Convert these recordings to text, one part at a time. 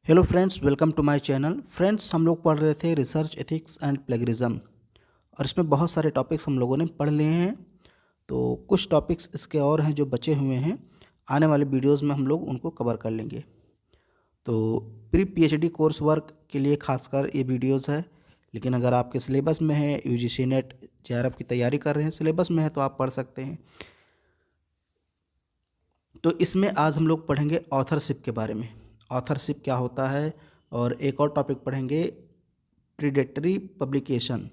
Hello friends, welcome to my channel. Friends, हम लोग पढ़ रहे थे रिसर्च एथिक्स एंड प्लेगरिज्म और इसमें बहुत सारे टॉपिक्स हम लोगों ने पढ़ लिए हैं। तो कुछ टॉपिक्स इसके और हैं जो बचे हुए हैं, आने वाले वीडियोस में हम लोग उनको कवर कर लेंगे। तो प्री पीएचडी कोर्स वर्क के लिए खासकर ये वीडियोस है, लेकिन अगर आपके सिलेबस में है, यूजीसी नेट जेआरएफ की तैयारी कर रहे हैं, सिलेबस में है तो आप पढ़ सकते हैं। तो इसमें आज हम लोग पढ़ेंगे ऑथरशिप के बारे में। ऑथरशिप क्या होता है, और एक और टॉपिक पढ़ेंगे प्रीडेटरी पब्लिकेशन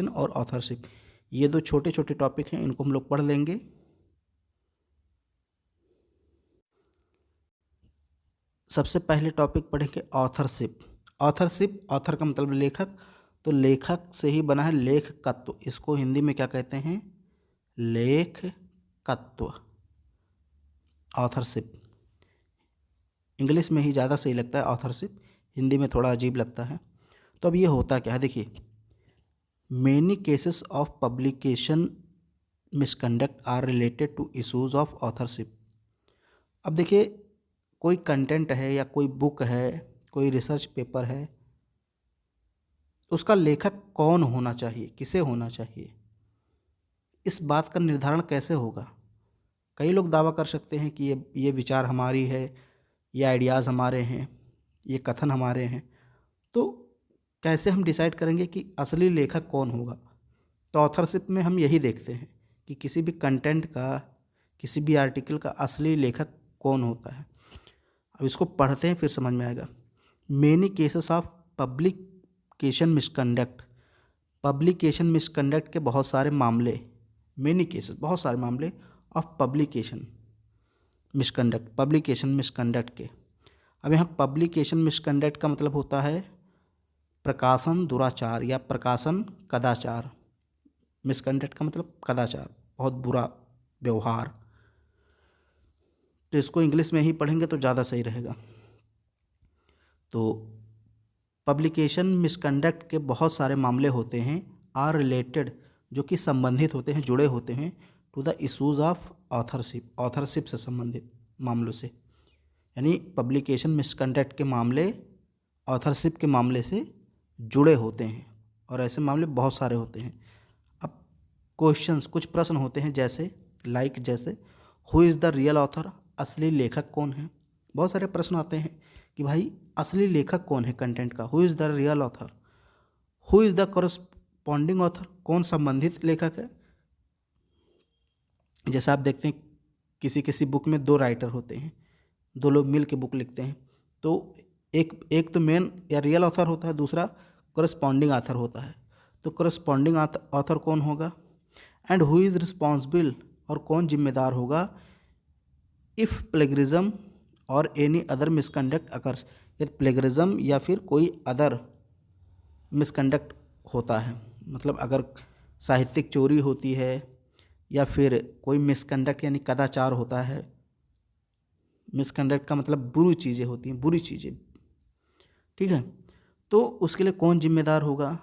और ऑथरशिप। ये दो छोटे छोटे टॉपिक हैं, इनको हम लोग पढ़ लेंगे। सबसे पहले टॉपिक पढ़ेंगे ऑथरशिप। ऑथर का मतलब लेखक, तो लेखक से ही बना है लेखकत्व। इसको हिंदी में क्या कहते हैं? लेखकत्व, ऑथरशिप। इंग्लिश में ही ज़्यादा सही लगता है ऑथरशिप, हिंदी में थोड़ा अजीब लगता है। तो अब ये होता क्या है, देखिए, many cases of publication misconduct are related to issues of authorship. अब देखिए, कोई कंटेंट है या कोई बुक है, कोई रिसर्च पेपर है, उसका लेखक कौन होना चाहिए, किसे होना चाहिए, इस बात का निर्धारण कैसे होगा? कई लोग दावा कर सकते हैं कि ये विचार हमारी है, ये आइडियाज़ हमारे हैं, ये कथन हमारे हैं। तो कैसे हम डिसाइड करेंगे कि असली लेखक कौन होगा? तो ऑथरशिप में हम यही देखते हैं कि किसी भी कंटेंट का, किसी भी आर्टिकल का असली लेखक कौन होता है। अब इसको पढ़ते हैं, फिर समझ में आएगा। Many cases of publication misconduct के बहुत सारे मामले, मेनी केसेस बहुत सारे मामले ऑफ पब्लिकेशन मिसकंडक्ट के। अब यहाँ पब्लिकेशन मिसकंडक्ट का मतलब होता है प्रकाशन दुराचार या प्रकाशन कदाचार। मिसकंडक्ट का मतलब कदाचार, बहुत बुरा व्यवहार। तो इसको इंग्लिश में ही पढ़ेंगे तो ज़्यादा सही रहेगा। तो पब्लिकेशन मिसकंडक्ट के बहुत सारे मामले होते हैं, आर रिलेटेड, जो कि संबंधित होते हैं, जुड़े होते हैं, to the issues of authorship से संबंधित मामलों से। यानी पब्लिकेशन मिसकंडक्ट के मामले ऑथरशिप के मामले से जुड़े होते हैं, और ऐसे मामले बहुत सारे होते हैं। अब क्वेश्चंस, कुछ प्रश्न होते हैं जैसे who is the real author, असली लेखक कौन है? बहुत सारे प्रश्न आते हैं कि भाई असली लेखक कौन है कंटेंट का, who is the real author, who is the corresponding author, कौन संबंधित लेखक है? जैसे आप देखते हैं किसी बुक में दो राइटर होते हैं, दो लोग मिल के बुक लिखते हैं, तो एक तो मेन या रियल ऑथर होता है, दूसरा करस्पॉन्डिंग ऑथर होता है। तो करस्पॉन्डिंग ऑथर कौन होगा? एंड हु इज़ रिस्पॉन्सिबल, और कौन जिम्मेदार होगा, इफ़ प्लेगरिज्म और एनी अदर मिसकंडक्ट अकर्स, यदि प्लेगरिज्म या फिर कोई अदर मिसकंडक्ट होता है, मतलब अगर साहित्यिक चोरी होती है या फिर कोई मिसकंडक्ट यानी कदाचार होता है। मिसकंडक्ट का मतलब बुरी चीज़ें होती हैं, बुरी चीज़ें, ठीक है। तो उसके लिए कौन जिम्मेदार होगा?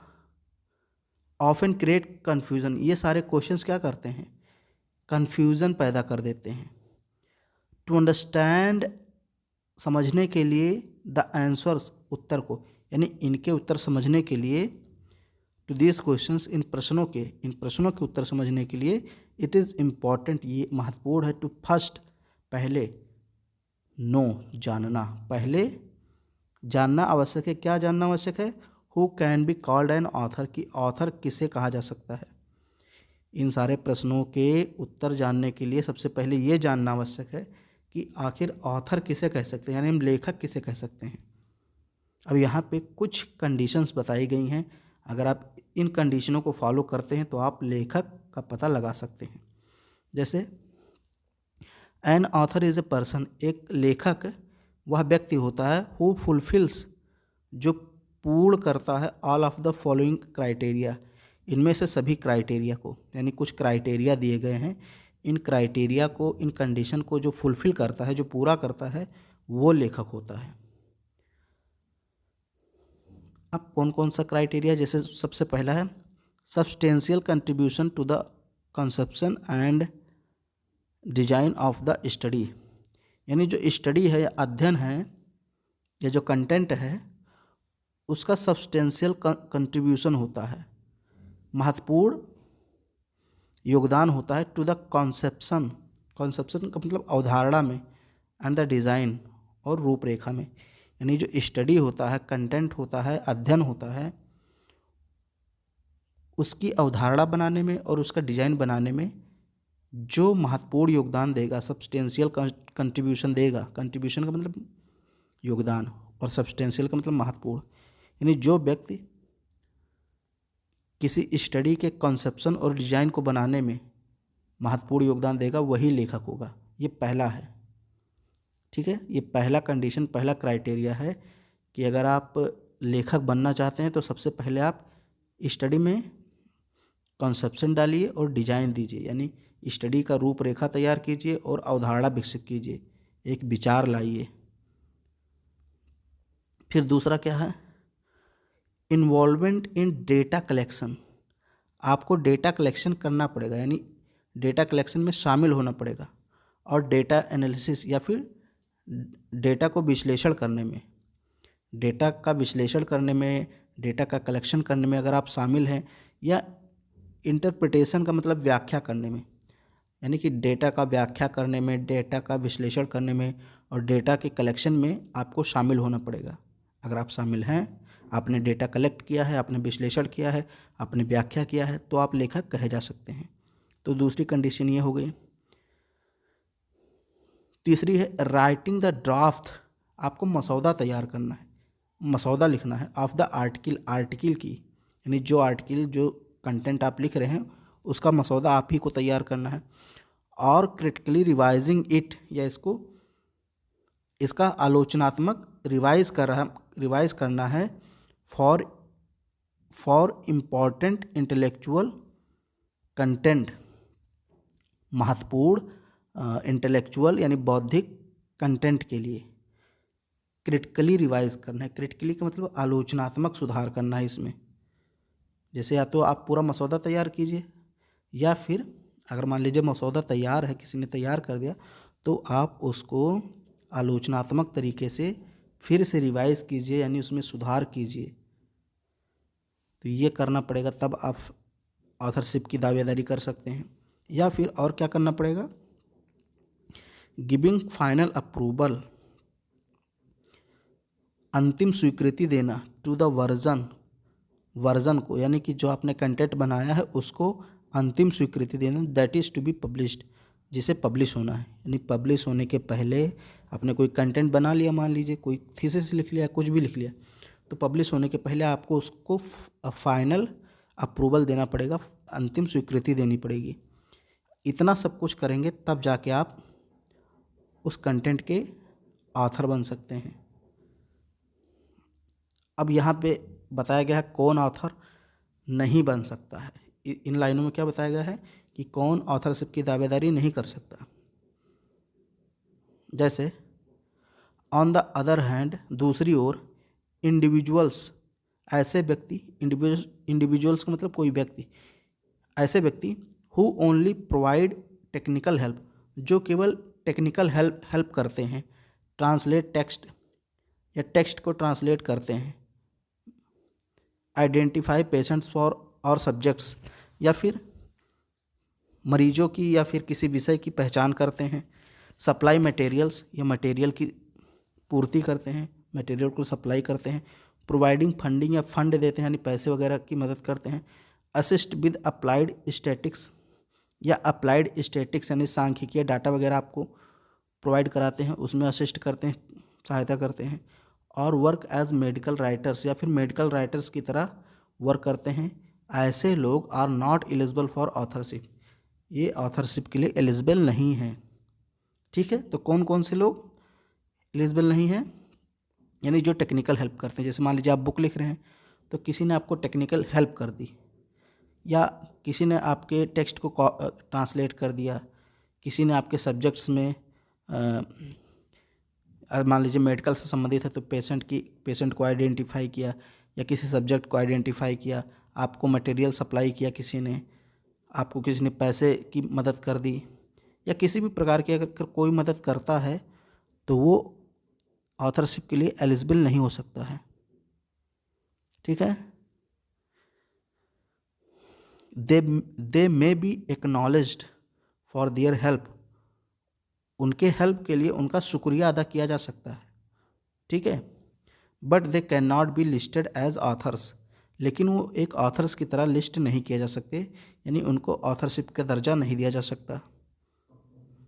ऑफन क्रिएट कन्फ्यूज़न, ये सारे क्वेश्चंस क्या करते हैं? कन्फ्यूज़न पैदा कर देते हैं। टू अंडरस्टैंड, समझने के लिए, द आंसर्स, उत्तर को, यानी इनके उत्तर समझने के लिए, टू दिस क्वेश्चंस, इन प्रश्नों के उत्तर समझने के लिए, इट इज़ इम्पॉर्टेंट, ये महत्वपूर्ण है, टू फर्स्ट, पहले, नो, जानना, पहले जानना आवश्यक है। क्या जानना आवश्यक है? Who can be called an author, की ऑथर किसे कहा जा सकता है। इन सारे प्रश्नों के उत्तर जानने के लिए सबसे पहले ये जानना आवश्यक है कि आखिर ऑथर किसे कह सकते हैं, यानी हम लेखक किसे कह सकते हैं। अब यहाँ पे कुछ कंडीशंस बताई गई हैं, अगर आप इन कंडीशनों को फॉलो करते हैं तो आप लेखक का पता लगा सकते हैं। जैसे an author is a person, एक लेखक वह व्यक्ति होता है, हु फुलफिल्स, जो पूर्ण करता है, all of the following criteria, इनमें से सभी क्राइटेरिया को, यानी कुछ क्राइटेरिया दिए गए हैं, इन क्राइटेरिया को, इन कंडीशन को जो फुलफिल करता है, जो पूरा करता है, वो लेखक होता है। अब कौन कौन सा क्राइटेरिया? जैसे सबसे पहला है substantial contribution to the conception and design of the study, यानी जो स्टडी है या अध्ययन है या जो कंटेंट है उसका सब्सटेंशियल कंट्रीब्यूशन होता है, महत्वपूर्ण योगदान होता है टू द कॉन्सेप्शन का मतलब अवधारणा में, एंड द डिज़ाइन और रूपरेखा में। यानी जो स्टडी होता है, कंटेंट होता है, अध्ययन होता है, उसकी अवधारणा बनाने में और उसका डिज़ाइन बनाने में जो महत्वपूर्ण योगदान देगा, सब्सटेंशियल कंट्रीब्यूशन देगा। कंट्रीब्यूशन का मतलब योगदान और सब्सटेंशियल का मतलब महत्वपूर्ण। यानी जो व्यक्ति किसी स्टडी के कॉन्सेप्शन और डिज़ाइन को बनाने में महत्वपूर्ण योगदान देगा वही लेखक होगा। ये पहला है, ठीक है। ये पहला कंडीशन, पहला क्राइटेरिया है कि अगर आप लेखक बनना चाहते हैं तो सबसे पहले आप स्टडी में कॉन्सेप्शन डालिए और डिजाइन दीजिए, यानी स्टडी का रूपरेखा तैयार कीजिए और अवधारणा विकसित कीजिए, एक विचार लाइए। फिर दूसरा क्या है, इन्वॉल्वमेंट इन डेटा कलेक्शन। आपको डेटा कलेक्शन करना पड़ेगा, यानी डेटा कलेक्शन में शामिल होना पड़ेगा, और डेटा एनालिसिस या फिर डेटा को विश्लेषण करने में, डेटा का विश्लेषण करने में, डेटा का कलेक्शन करने में अगर आप शामिल हैं, या इंटरप्रिटेशन का मतलब व्याख्या करने में, यानी कि डेटा का व्याख्या करने में, डेटा का विश्लेषण करने में और डेटा के कलेक्शन में आपको शामिल होना पड़ेगा। अगर आप शामिल हैं, आपने डेटा कलेक्ट किया है, आपने विश्लेषण किया है, आपने व्याख्या किया है, तो आप लेखक कहे जा सकते हैं। तो दूसरी कंडीशन ये हो गई। तीसरी है राइटिंग द ड्राफ्ट। आपको मसौदा तैयार करना है, मसौदा लिखना है ऑफ द आर्टिकल की, यानी जो आर्टिकल, जो कंटेंट आप लिख रहे हैं उसका मसौदा आप ही को तैयार करना है। और क्रिटिकली रिवाइजिंग इट, या इसका आलोचनात्मक रिवाइज करना है फॉर इम्पॉर्टेंट इंटेलेक्चुअल कंटेंट, महत्वपूर्ण इंटेलेक्चुअल यानी बौद्धिक कंटेंट के लिए क्रिटिकली रिवाइज करना है। क्रिटिकली का मतलब आलोचनात्मक सुधार करना है इसमें। जैसे या तो आप पूरा मसौदा तैयार कीजिए, या फिर अगर मान लीजिए मसौदा तैयार है, किसी ने तैयार कर दिया, तो आप उसको आलोचनात्मक तरीके से फिर से रिवाइज कीजिए, यानी उसमें सुधार कीजिए। तो ये करना पड़ेगा, तब आप ऑथरशिप की दावेदारी कर सकते हैं। या फिर और क्या करना पड़ेगा, गिविंग फाइनल अप्रूवल, अंतिम स्वीकृति देना टू द वर्जन को, यानी कि जो आपने कंटेंट बनाया है उसको अंतिम स्वीकृति देना, that is to be published, जिसे पब्लिश होना है। यानी पब्लिश होने के पहले आपने कोई कंटेंट बना लिया, मान लीजिए कोई थीसिस लिख लिया, कुछ भी लिख लिया, तो पब्लिश होने के पहले आपको उसको फाइनल अप्रूवल देना पड़ेगा, अंतिम स्वीकृति देनी पड़ेगी। इतना सब कुछ करेंगे तब जाके आप उस कंटेंट के ऑथर बन सकते हैं। अब यहाँ पे बताया गया है कौन ऑथर नहीं बन सकता है। इन लाइनों में क्या बताया गया है कि कौन ऑथरशिप की दावेदारी नहीं कर सकता। जैसे ऑन द अदर हैंड, दूसरी ओर, इंडिविजुअल्स, ऐसे व्यक्ति, इंडिविजुअल्स का मतलब कोई व्यक्ति, ऐसे व्यक्ति who only provide technical help, जो केवल टेक्निकल हेल्प करते हैं, ट्रांसलेट टेक्स्ट, या टेक्स्ट को ट्रांसलेट करते हैं, आइडेंटिफाई पेशेंट्स फॉर और सब्जेक्ट्स, या फिर मरीजों की या फिर किसी विषय की पहचान करते हैं, सप्लाई मटेरियल्स, या मटेरियल की पूर्ति करते हैं, मटेरियल को सप्लाई करते हैं, प्रोवाइडिंग फंडिंग, या फंड देते हैं यानी पैसे वगैरह की मदद करते हैं, असिस्ट विद अप्लाइड स्टैटिक्स, या अप्लाइड स्टैटिक्स यानी सांख्यिकीय या डाटा वगैरह आपको प्रोवाइड कराते हैं, उसमें असिस्ट करते हैं, सहायता करते हैं, और वर्क एज मेडिकल राइटर्स, या फिर मेडिकल राइटर्स की तरह वर्क करते हैं। ऐसे लोग are not eligible for authorship, ये ऑथरशिप के लिए एलिजिबल नहीं हैं। ठीक है, तो कौन कौन से लोग एलिजिबल नहीं हैं, यानी जो टेक्निकल हेल्प करते हैं। जैसे मान लीजिए आप बुक लिख रहे हैं, तो किसी ने आपको टेक्निकल हेल्प कर दी, या किसी ने आपके टेक्स्ट को ट्रांसलेट कर दिया, किसी ने आपके सब्जेक्ट्स में मान लीजिए मेडिकल से संबंधित है तो पेशेंट को आइडेंटिफाई किया, या किसी सब्जेक्ट को आइडेंटिफाई किया, आपको मटेरियल सप्लाई किया किसी ने, आपको किसी ने पैसे की मदद कर दी, या किसी भी प्रकार की अगर कोई मदद करता है तो वो ऑथरशिप के लिए एलिजिबल नहीं हो सकता है। ठीक है, they may be acknowledged for their help, उनके हेल्प के लिए उनका शुक्रिया अदा किया जा सकता है। ठीक है, but they can not be listed as authors, लेकिन वो एक ऑथर्स की तरह लिस्ट नहीं किए जा सकते, यानी उनको ऑथरशिप का दर्जा नहीं दिया जा सकता।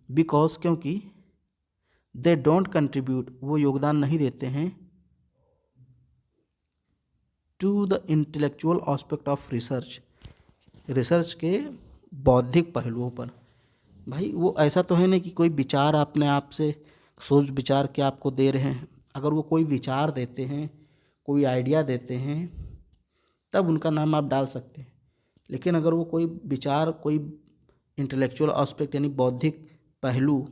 बिकॉज, क्योंकि दे डोंट कंट्रीब्यूट, वो योगदान नहीं देते हैं to the intellectual aspect of research, research के बौद्धिक पहलुओं पर। भाई वो ऐसा तो है नहीं कि कोई विचार अपने आप से सोच विचार के आपको दे रहे हैं। अगर वो कोई विचार देते हैं, कोई आइडिया देते हैं, तब उनका नाम आप डाल सकते हैं। लेकिन अगर वो कोई विचार, कोई इंटेलेक्चुअल एस्पेक्ट यानी बौद्धिक पहलू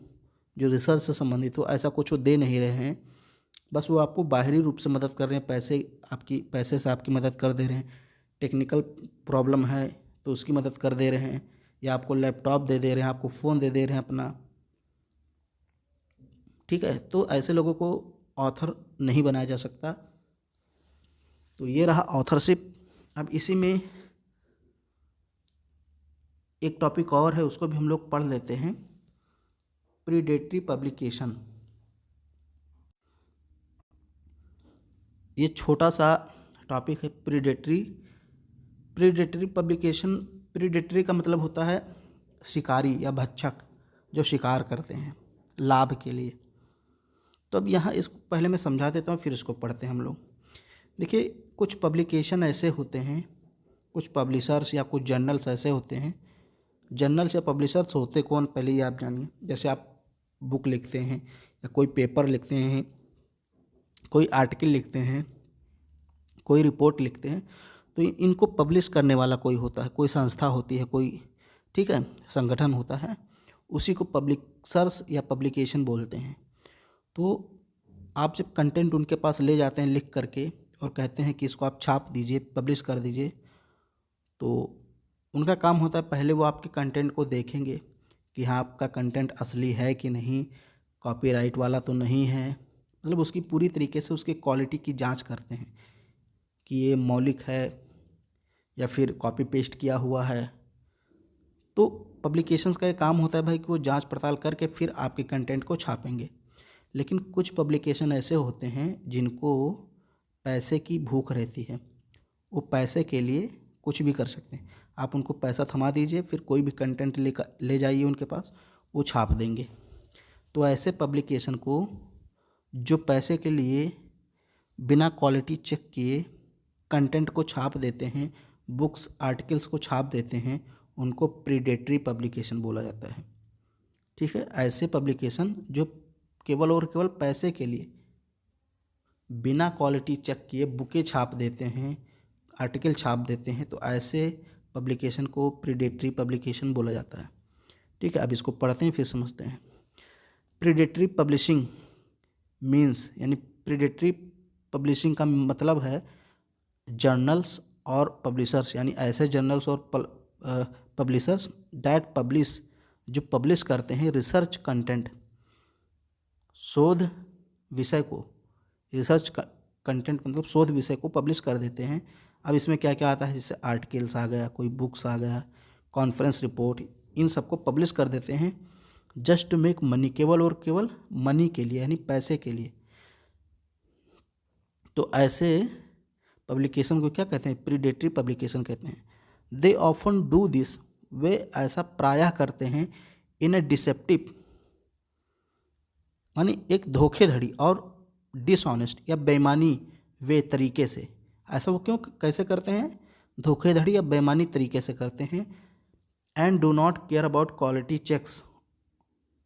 जो रिसर्च से संबंधित हो, ऐसा कुछ वो दे नहीं रहे हैं, बस वो आपको बाहरी रूप से मदद कर रहे हैं, पैसे से आपकी मदद कर दे रहे हैं। टेक्निकल प्रॉब्लम है तो उसकी मदद कर दे रहे हैं, या आपको लैपटॉप दे दे रहे हैं, आपको फ़ोन दे दे रहे हैं अपना। ठीक है, तो ऐसे लोगों को ऑथर नहीं बनाया जा सकता। तो ये रहा ऑथरशिप। अब इसी में एक टॉपिक और है, उसको भी हम लोग पढ़ लेते हैं, प्रीडेटरी पब्लिकेशन। ये छोटा सा टॉपिक है, प्रीडेटरी पब्लिकेशन। प्रीडेटरी का मतलब होता है शिकारी या भक्षक, जो शिकार करते हैं लाभ के लिए। तो अब यहाँ इसको पहले मैं समझा देता हूँ, फिर इसको पढ़ते हैं हम लोग। देखिए, कुछ पब्लिकेशन ऐसे होते हैं, कुछ पब्लिशर्स या कुछ जर्नल्स ऐसे होते हैं। जर्नल्स या पब्लिशर्स होते कौन, पहले ये आप जानिए। जैसे आप बुक लिखते हैं या कोई पेपर लिखते हैं, कोई आर्टिकल लिखते हैं, कोई रिपोर्ट लिखते हैं, तो इनको पब्लिश करने वाला कोई होता है, कोई संस्था होती है, कोई, ठीक है, संगठन होता है, उसी को पब्लिशर्स या पब्लिकेशन बोलते हैं। तो आप जब कंटेंट उनके पास ले जाते हैं लिख करके और कहते हैं कि इसको आप छाप दीजिए, पब्लिश कर दीजिए, तो उनका काम होता है, पहले वो आपके कंटेंट को देखेंगे कि हाँ आपका कंटेंट असली है कि नहीं, कॉपीराइट वाला तो नहीं है, मतलब उसकी पूरी तरीके से उसकी क्वालिटी की जांच करते हैं कि ये मौलिक है या फिर कॉपी पेस्ट किया हुआ है। तो पब्लिकेशंस का ये काम होता है भाई कि वो जांच पड़ताल करके फिर आपके कंटेंट को छापेंगे। लेकिन कुछ पब्लिकेशन ऐसे होते हैं जिनको पैसे की भूख रहती है, वो पैसे के लिए कुछ भी कर सकते हैं। आप उनको पैसा थमा दीजिए, फिर कोई भी कंटेंट ले जाइए उनके पास, वो छाप देंगे। तो ऐसे पब्लिकेशन को जो पैसे के लिए बिना क्वालिटी चेक किए कंटेंट को छाप देते हैं, बुक्स आर्टिकल्स को छाप देते हैं, उनको प्रीडेटरी पब्लिकेशन बोला जाता है। ठीक है, ऐसे पब्लिकेशन जो केवल और केवल पैसे के लिए बिना क्वालिटी चेक किए बुकें छाप देते हैं, आर्टिकल छाप देते हैं, तो ऐसे पब्लिकेशन को प्रीडेटरी पब्लिकेशन बोला जाता है। ठीक है, अब इसको पढ़ते हैं फिर समझते हैं। प्रीडेटरी पब्लिशिंग मीन्स, यानी प्रीडेटरी पब्लिशिंग का मतलब है जर्नल्स और पब्लिशर्स, यानी ऐसे जर्नल्स और पब्लिशर्स दैट पब्लिश, जो पब्लिश करते हैं रिसर्च कंटेंट, शोध विषय को, रिसर्च कंटेंट मतलब शोध विषय को पब्लिश कर देते हैं। अब इसमें क्या क्या आता है, जैसे आर्टिकल्स आ गया, कोई बुक्स आ गया, कॉन्फ्रेंस रिपोर्ट, इन सबको पब्लिश कर देते हैं जस्ट टू मेक मनी, केवल और केवल मनी के लिए, यानी पैसे के लिए। तो ऐसे पब्लिकेशन को क्या कहते हैं, प्रीडेटरी पब्लिकेशन कहते हैं। दे ऑफन डू दिस, वे ऐसा प्रायः करते हैं इन ए डिसेप्टिव, मानी एक धोखेधड़ी और डिसऑनेस्ट या बेईमानी वे तरीके से। ऐसा वो क्यों कैसे करते हैं, धोखेधड़ी या बेईमानी तरीके से करते हैं। And do not care about quality checks,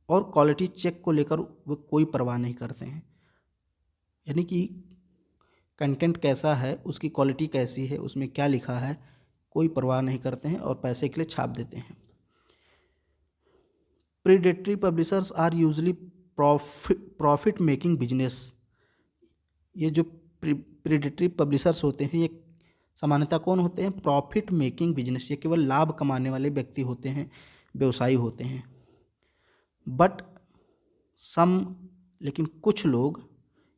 और क्वालिटी चेक को लेकर वो कोई परवाह नहीं करते हैं, यानी कि कंटेंट कैसा है, उसकी क्वालिटी कैसी है, उसमें क्या लिखा है, कोई परवाह नहीं करते हैं और पैसे के लिए छाप देते हैं। Predatory publishers are usually profit making business, ये जो प्रीडेटरी पब्लिशर्स होते हैं ये सामान्यतः कौन होते हैं, प्रॉफिट मेकिंग बिजनेस, ये केवल लाभ कमाने वाले व्यक्ति होते हैं, व्यवसायी होते हैं। बट सम, लेकिन कुछ लोग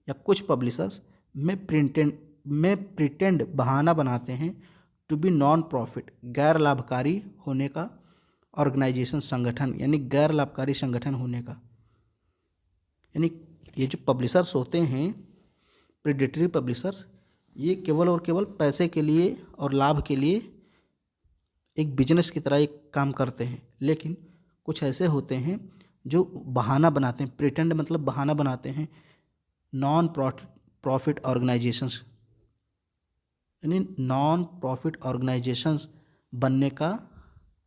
या कुछ पब्लिशर्स में प्रिटेंड बहाना बनाते हैं टू बी नॉन प्रॉफिट, गैर लाभकारी होने का ऑर्गेनाइजेशन, संगठन, यानी गैर लाभकारी संगठन होने का। यानी ये जो पब्लिशर्स होते हैं, प्रेडेटरी पब्लिशर्स, ये केवल और केवल पैसे के लिए और लाभ के लिए एक बिजनेस की तरह एक काम करते हैं। लेकिन कुछ ऐसे होते हैं जो बहाना बनाते हैं, प्रिटेंड मतलब बहाना बनाते हैं, नॉन प्रॉफिट ऑर्गेनाइजेशंस, यानी नॉन प्रॉफिट ऑर्गेनाइजेशंस बनने का,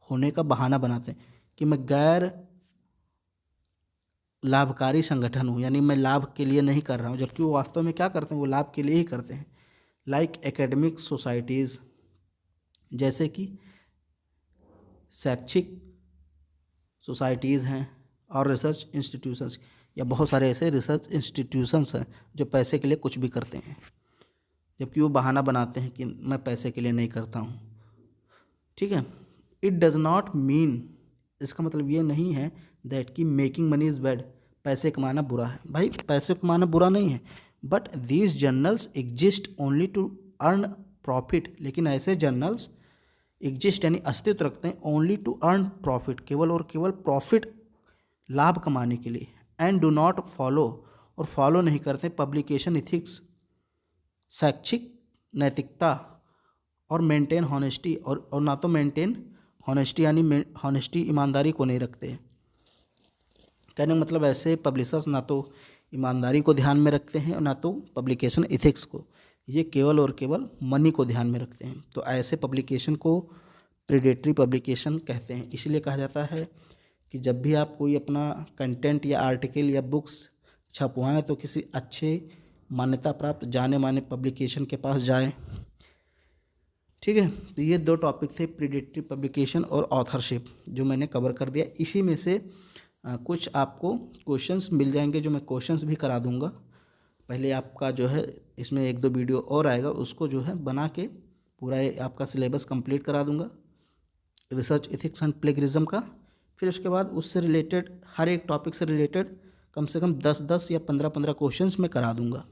होने का बहाना बनाते हैं कि मैं गैर लाभकारी संगठन हूँ, यानी मैं लाभ के लिए नहीं कर रहा हूँ, जबकि वो वास्तव में क्या करते हैं, वो लाभ के लिए ही करते हैं। लाइक एकेडमिक सोसाइटीज़, जैसे कि शैक्षिक सोसाइटीज़ हैं और रिसर्च इंस्टीट्यूशंस, या बहुत सारे ऐसे रिसर्च इंस्टीट्यूशंस हैं जो पैसे के लिए कुछ भी करते हैं, जबकि वो बहाना बनाते हैं कि मैं पैसे के लिए नहीं करता हूँ। ठीक है। इट डज नॉट मीन, इसका मतलब ये नहीं है दैट कि मेकिंग मनी इज़ बैड, पैसे कमाना बुरा है। भाई पैसे कमाना बुरा नहीं है, but these journals exist only to earn profit, लेकिन ऐसे जर्नल्स एग्जिस्ट यानी अस्तित्व रखते हैं ओनली टू अर्न प्रॉफिट, केवल और केवल प्रॉफिट, लाभ कमाने के लिए। एंड डू नॉट फॉलो, और फॉलो नहीं करते पब्लिकेशन इथिक्स, शैक्षिक नैतिकता, और मेंटेन हॉनेस्टी, और ना तो मेंटेन हॉनेस्टी यानी हॉनेस्टी ईमानदारी को नहीं रखते। कहने का मतलब ऐसे पब्लिशर्स ना तो ईमानदारी को ध्यान में रखते हैं और ना तो पब्लिकेशन इथिक्स को, ये केवल और केवल मनी को ध्यान में रखते हैं। तो ऐसे पब्लिकेशन को प्रेडेटरी पब्लिकेशन कहते हैं। इसलिए कहा जाता है कि जब भी आप कोई अपना कंटेंट या आर्टिकल या बुक्स छपवाएं तो किसी अच्छे मान्यता प्राप्त जाने माने पब्लिकेशन के पास जाएं। ठीक है। तो ये दो टॉपिक थे, प्रेडेटरी पब्लिकेशन और ऑथरशिप, जो मैंने कवर कर दिया। इसी में से कुछ आपको क्वेश्चंस मिल जाएंगे जो मैं क्वेश्चंस भी करा दूंगा। पहले आपका जो है इसमें 1-2 वीडियो और आएगा, उसको जो है बना के पूरा आपका सिलेबस कंप्लीट करा दूंगा रिसर्च एथिक्स एंड प्लेगरिज्म का। फिर उसके बाद उससे रिलेटेड हर एक टॉपिक से रिलेटेड कम से कम 10-10 या 15-15 क्वेश्चंस मैं करा दूंगा।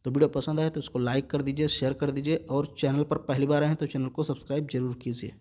तो वीडियो पसंद आए तो उसको लाइक कर दीजिए, शेयर कर दीजिए, और चैनल पर पहली बार आए हैं तो चैनल को सब्सक्राइब जरूर कीजिए।